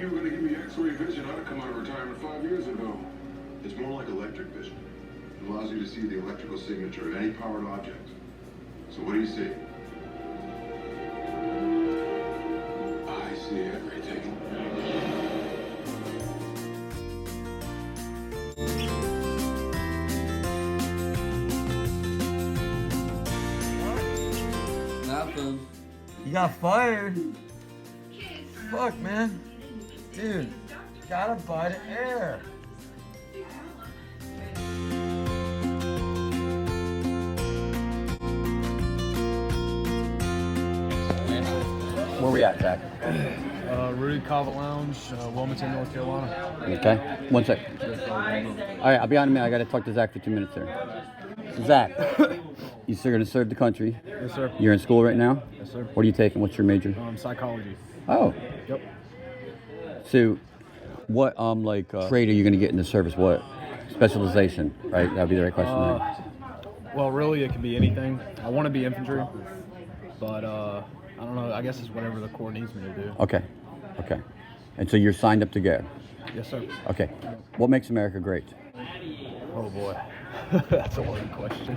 you were going to give me X-ray vision, I'd have come out of retirement 5 years ago. It's more like electric vision. It allows you to see the electrical signature of any powered object. So what do you see? I see everything. Nothing. You got fired? Fuck, man. Dude, gotta buy the air. Where we at, Zach? Rudy Covet Lounge, Wilmington, North Carolina. Okay. 1 sec. All right, I'll be on a minute. I got to talk to Zach for 2 minutes here. So, Zach, you're still going to serve the country. Yes, sir. You're in school right now? Yes, sir. What are you taking? What's your major? Psychology. Oh. Yep. So, what trade are you going to get in the service? What specialization? Right? That would be the right question. Right? Well, really, it can be anything. I want to be infantry, but I don't know. I guess it's whatever the Corps needs me to do. Okay. Okay. And so you're signed up to go? Yes, sir. Okay. What makes America great? Oh boy, that's a loaded question.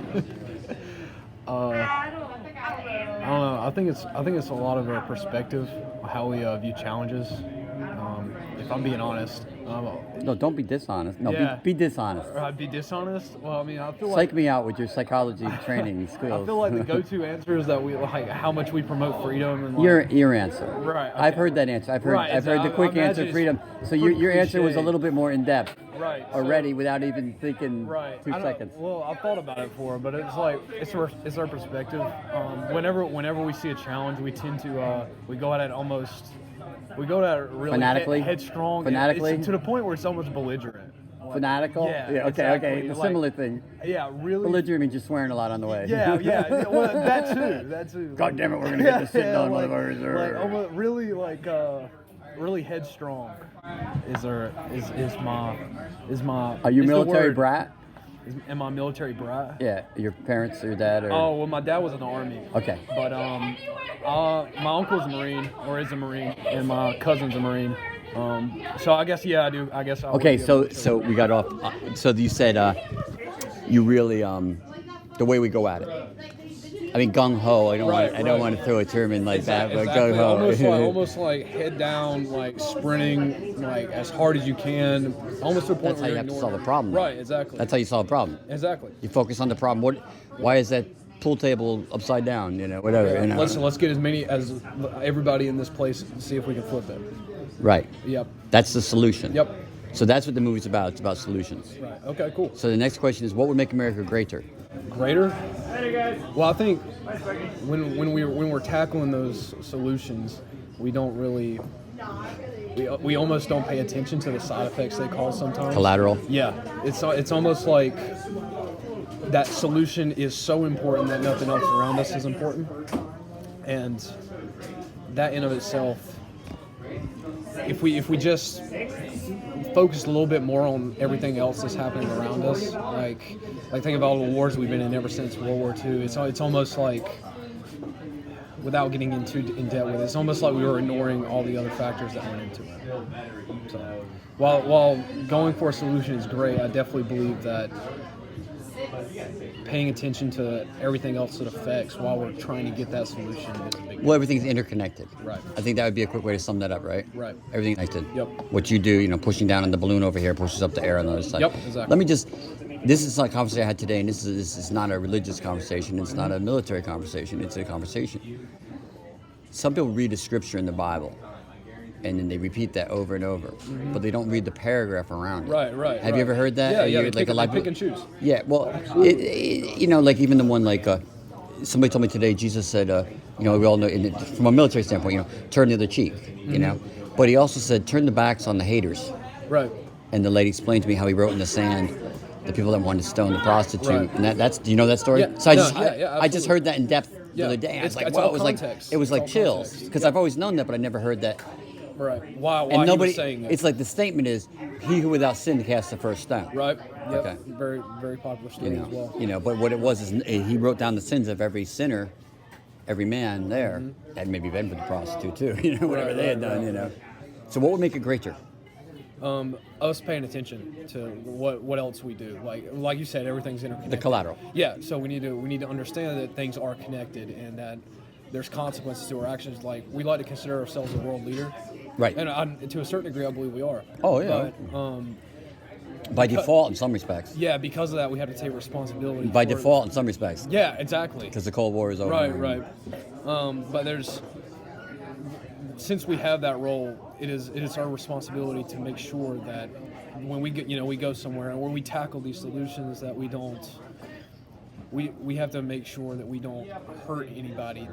I don't know. I think it's a lot of perspective, how we view challenges. If I'm being honest. No, don't be dishonest. No, Yeah. be dishonest. I'd be dishonest. Well, I mean, I feel like Psych me out with your psychology training skills. I feel like the go-to answer is that we like how much we promote freedom and like, Your answer. Right, okay. I've heard that answer. I've heard the quick I answer, imagine freedom. it's So your pretty answer was a cliche. little bit more in depth right so- already without even thinking Right. 2 I don't- seconds. Well, I've thought about it before, but it's like it's our perspective. Whenever we see a challenge, we tend to we go at it really Fanatically? headstrong. Fanatically? It's to the point where it's almost belligerent. Like, Fanatical? Yeah. Okay. exactly. Okay. The Like, similar thing. Yeah. Really. Belligerent means you're swearing a lot on the way. Yeah. Well, that too. God damn it, we're gonna get this shit done, like, motherfuckers. like almost really really headstrong is my. Are you is the military word. brat? Am I a military brat? Yeah. Your parents or your dad or? Oh well, my dad was in the army. Okay. But my uncle's a Marine or is a Marine, and my cousin's a Marine. So I guess I do. I guess I. would Okay. be a So military. we got off. So you said you really the way we go at it. I mean, gung ho. I don't want to throw a term in like that, but Exactly. gung ho. Almost like head down, like sprinting, like as hard as you can, almost to a point That's how where you you're have to ignoring solve a it. problem. Right. Exactly. That's how you solve a problem. Exactly. You focus on the problem. Why is that pool table upside down? Whatever. Let's get as everybody in this place and see if we can flip it. Right. Yep. That's the solution. Yep. So that's what the movie's about. It's about solutions. Right. Okay. Cool. So the next question is, what would make America greater? Greater? Well, I think when we're tackling those solutions, we don't really we almost don't pay attention to the side effects they cause sometimes. Collateral. Yeah, it's almost like that solution is so important that nothing else around us is important, and that in of itself, if we just focus a little bit more on everything else that's happening around us, like think of all the wars we've been in ever since World War II. It's almost like, without getting into in depth with it, it's almost like we were ignoring all the other factors that went into it. So while going for a solution is great, I definitely believe that paying attention to everything else that affects while we're trying to get that solution is a big deal. Well, everything's interconnected. Right. I think that would be a quick way to sum that up, right? Right. Everything's connected. Yep. What you do, pushing down on the balloon over here pushes up the air on the other side. Yep, exactly. Let me just. This is a conversation I had today, and this is not a religious conversation. It's not a military conversation. It's a conversation. Some people read a scripture in the Bible, and then they repeat that over and over, but they don't read the paragraph around it. Right. Have you ever heard that? Yeah, They pick and choose. Yeah, well, like even the one somebody told me today, Jesus said, we all know, from a military standpoint, turn the other cheek, But he also said, turn the backs on the haters. Right. And the lady explained to me how he wrote in the sand the people that wanted to stone the prostitute. Right. And that's, do you know that story? Yeah. So I just absolutely. heard that in depth the Yeah. other day. I was like, It's wow, all context. it was like It's all chills. context. Because I've always known that, but I never heard that. Right. Why And he was nobody, saying that. it's like the statement is, he who without sin cast the first stone. Right. Yep. Okay. Very, very popular story as well. But what it was is he wrote down the sins of every sinner, every man there, and maybe even for the prostitute too, whatever Right, they had right, done, right. So what would make it greater? Us paying attention to what else we do. Like you said, everything's interconnected. The collateral. Yeah, so we need to understand that things are connected and that there's consequences to our actions. Like, we like to consider ourselves a world leader. Right. And to a certain degree, I believe we are. Oh, yeah. But, By default, in some respects. yeah, because of that, we have to take responsibility. By for it. default, in some respects. Yeah, exactly. Because the Cold War is over. Right. But since we have that role, it is our responsibility to make sure that when we go somewhere and when we tackle these solutions, that we have to make sure that we don't hurt anybody.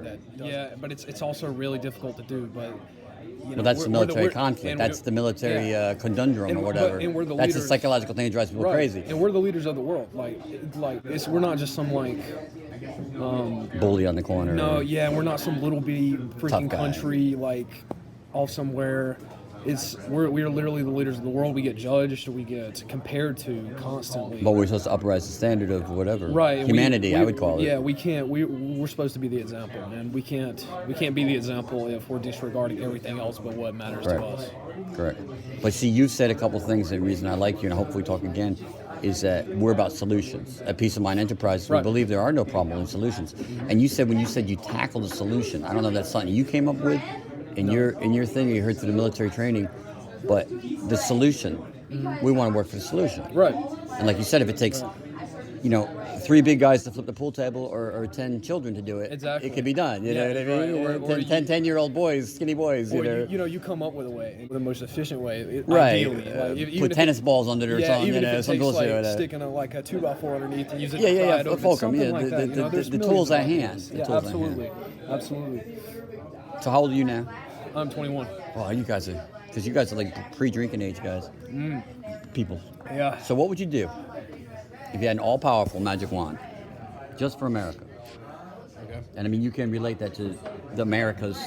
But it's also really difficult to do. But Well, that's the military conflict. That's the military conundrum or whatever. We're the that's the leaders. Psychological thing that drives people Right. crazy. And we're the leaders of the world. We're not just some Bully on the corner. No, yeah, we're not some little bitty freaking guy. country off somewhere. We're literally the leaders of the world. We get judged, we get compared to constantly. But we're supposed to uprise the standard of whatever. Right, and Humanity, I would call it. Yeah, we can't. We're supposed to be the example, and we can't be the example if we're disregarding everything else but what matters to us. Correct. But see, you've said a couple things. The reason I like you, and hopefully talk again, is that we're about solutions. At Peace of Mind Enterprises, we Right. believe there are no problems and solutions. And you said when you said you tackled a solution, I don't know if that's something you came up with in your thing, or you heard through the military training, but the solution, we want to work for the solution. Right. And like you said, if it takes, 3 big guys to flip the pool table or 10 children to do it, Exactly. it can be done. You know what I mean? right. Or 10-year-old boys, skinny boys. Or you you come up with a way, the most efficient way. Right. Ideally. Even Put if tennis balls under it or something. Even if it some takes bullshit. sticking a 2x4 underneath and use it Yeah, to yeah, pry yeah, it open, fulcrum, something yeah, like the- that. the- There's the millions tools of at ideas. hand, the Yeah, tools at hand. absolutely. So how old are you now? I'm 21. Oh, you guys are, because you guys are like pre-drinking age guys. People. Yeah. So what would you do if you had an all-powerful magic wand, just for America? Okay. And I mean, you can relate that to the Americas.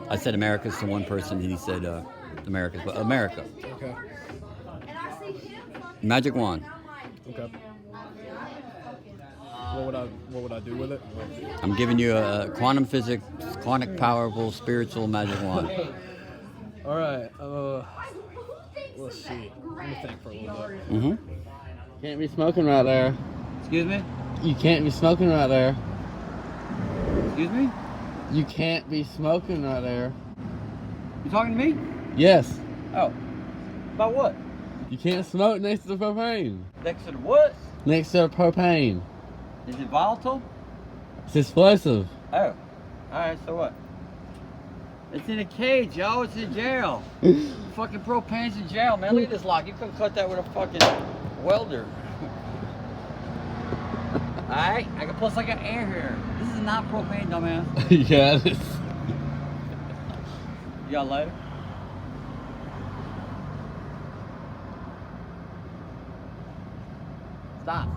I said Americas to one person, and he said Americas, but America. Okay. Magic wand. Okay. What would I do with it? I'm giving you a quantum physics, quantum powerful, spiritual magic wand. All right. Let's see. Let me think for a little bit. Mm-hmm. Can't be smoking right there. Excuse me? You can't be smoking right there. Excuse me? You can't be smoking right there. You talking to me? Yes. Oh. About what? You can't smoke next to the propane. Next to the what? Next to the propane. Is it volatile? It's explosive. Oh. Alright, so what? It's in a cage, yo. It's in jail. Fucking propane's in jail, man. Look at this lock. You couldn't cut that with a fucking welder. Alright? I can plus I got air here. This is not propane, dumbass. Yeah, it is. You got a lighter? Stop.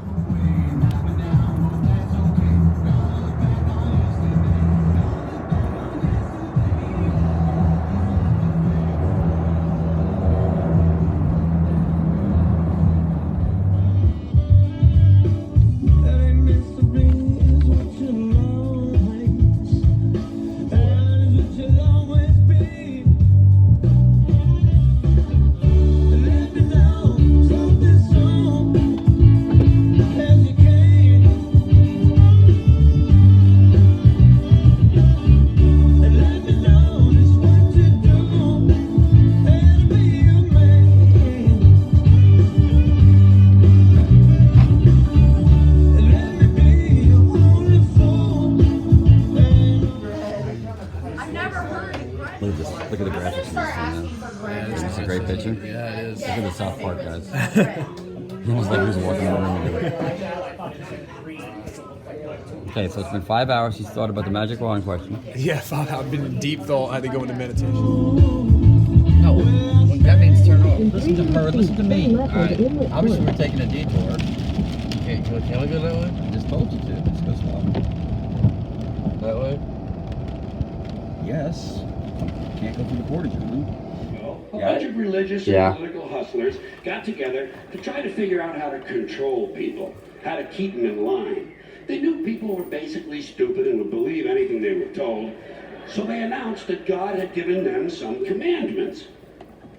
Look at this. Look at the graphics in this thing, man. This is a great picture. Yeah, it is. Look at the South Park guys. Almost like he was walking in the room and do it. Okay, so it's been 5 hours. He's thought about the magic wand question. Yeah, I've been in deep thought. I had to go into meditation. No, that means turn off. Listen to her. Listen to me. All right. Obviously, we're taking a detour. Okay, can we go that way? I just told you to. Let's go slow. That way? Yes. Can't go through the border, gentlemen. A bunch of religious Yeah. and political hustlers got together to try to figure out how to control people, how to keep them in line. They knew people were basically stupid and would believe anything they were told, So they announced that God had given them some commandments.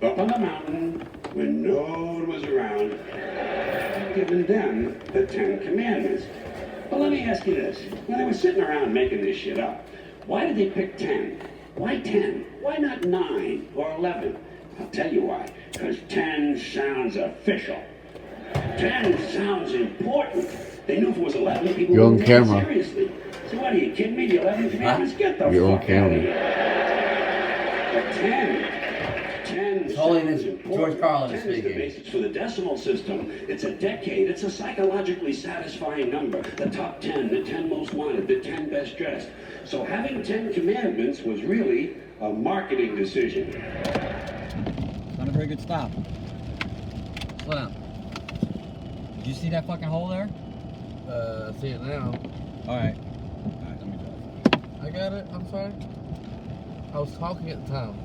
Up on the mountain, when no one was around, had given them the 10 Commandments. But let me ask you this. When they were sitting around making this shit up, why did they pick 10? Why 10? Why not 9 or 11? I'll tell you why. Because 10 sounds official. 10 sounds important. They knew if it was 11, people You're on wouldn't take it camera. seriously. So what are you kidding me? The 11 Commandments? Get the You're on fuck out of camera. here. But 10 Holiness sounds important. George Carlin 10 is the speaking. basis for the decimal system. It's a decade. It's a psychologically satisfying number. The top 10, the 10 most wanted, the 10 best dressed. So having 10 commandments was really a marketing decision. Not a very good stop. Slow down. Did you see that fucking hole there? See it now. Alright. Alright, let me drive. I got it. I'm sorry. I was talking at the time.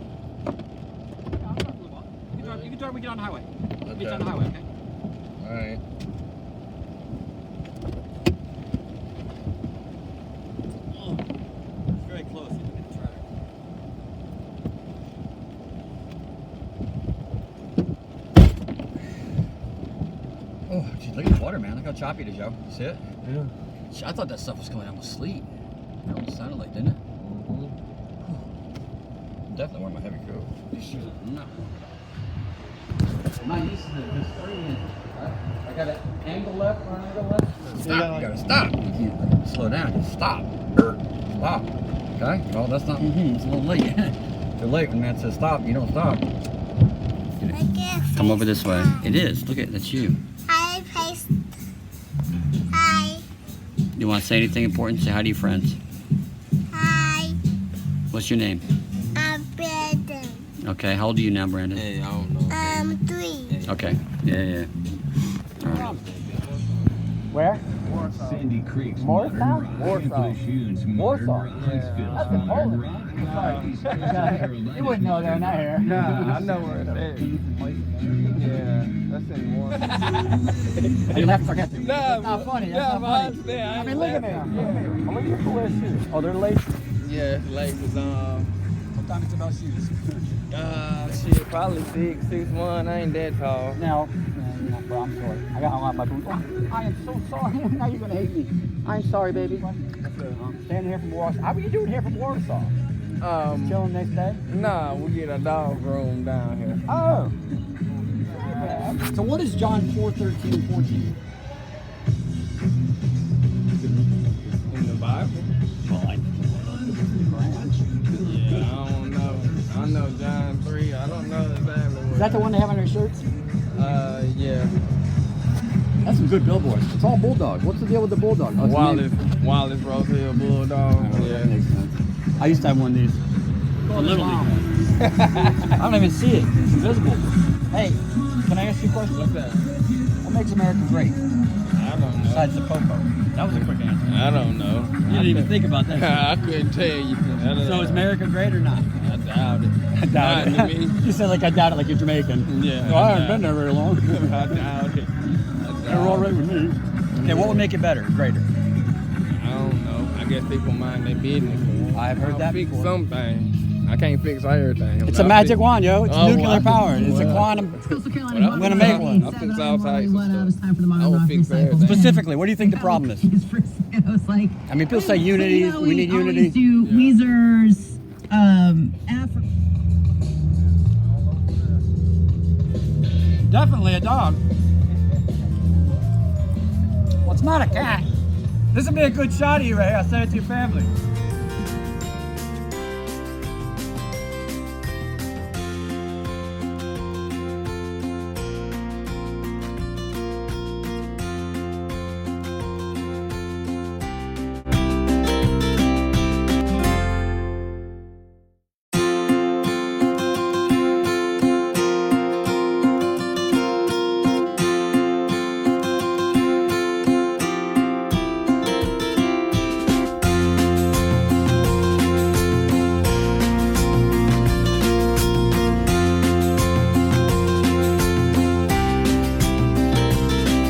You can drive, we get on the highway. Okay. Get on the highway, okay? All right. It's very close. You can get the track. Oh, geez, look at the water, man. Look how choppy it is, Joe. You see it? Yeah. I thought that stuff was coming out with sleet. That almost sounded like, didn't it? Definitely wearing my heavy coat. These shoes are not. I'm not used to this screen. I got an angle left or an angle left. Stop. You gotta stop. You can't slow down. You stop. Stop. Okay? Well, that's not. It's a little late. Too late when man says stop. You don't stop. Come over this way. It is. Look at that's you. Hi, face. Hi. You want to say anything important? Say hi to your friends. Hi. What's your name? I'm Brandon. Okay. How old are you now, Brandon? Hey, I don't know. 3. Okay. Yeah. All right. Where? Sandy Creek's Warsaw? Warsaw. Warsaw. That's in Poland, man. You wouldn't know that, not here. Nah, I know where it is. Yeah, that's in Warsaw. You left forget to. Nah, That's not funny. That's yeah, not I funny. understand. I mean, look at me. Look at me. Oh, look at your cool ass shoes. Oh, they're laces. Yeah, Lakers. What time it's about shoes? Shit, probably 6'1". I ain't that tall. Now, bro, I'm sorry. I got hung out my boot. Oh, I am so sorry. Now you're gonna hate me. I'm sorry, baby. Standing here from Warsaw. How are you doing here from Warsaw? Just chilling next day? Nah, we get a dog room down here. Oh. So what is John 4:13 and 14? In the Bible? Yeah, I don't know. I know John 3. I don't know exactly what. Is that the one they have on their shirts? Yeah. That's some good billboards. It's all Bulldog. What's the deal with the Bulldog? Oh, Wallace Rosehill Bulldog. Yeah. Makes sense. I used to have one of these. Literally. I don't even see it. It's invisible. Hey, can I ask you a question? What's that? What makes America great? I don't know. Besides the Popo. That was a quick answer. I don't know. You didn't even think about that. I couldn't tell you. So is America great or not? I doubt it. I doubt Not to it. me. You said like I doubt it, like you're Jamaican. Yeah. So I haven't been there very long. I doubt it. They're all right with me. Okay, what would make it better, greater? I don't know. I guess people mind their business. I've heard that fix before. something. I can't fix everything. It's a magic wand, yo. It's nuclear power. It's a well, quantum. Coastal Carolina. I'm gonna make one. I'll fix all types of It was stuff. time for the I modern will rock fix recycle. everything. Specifically, what do you think the problem is? I was like, I mean, people say unity. so We need always unity. do Weezer's Africa. Definitely a dog. Well, it's not a cat. This would be a good shot of you, Ray. I'll send it to your family.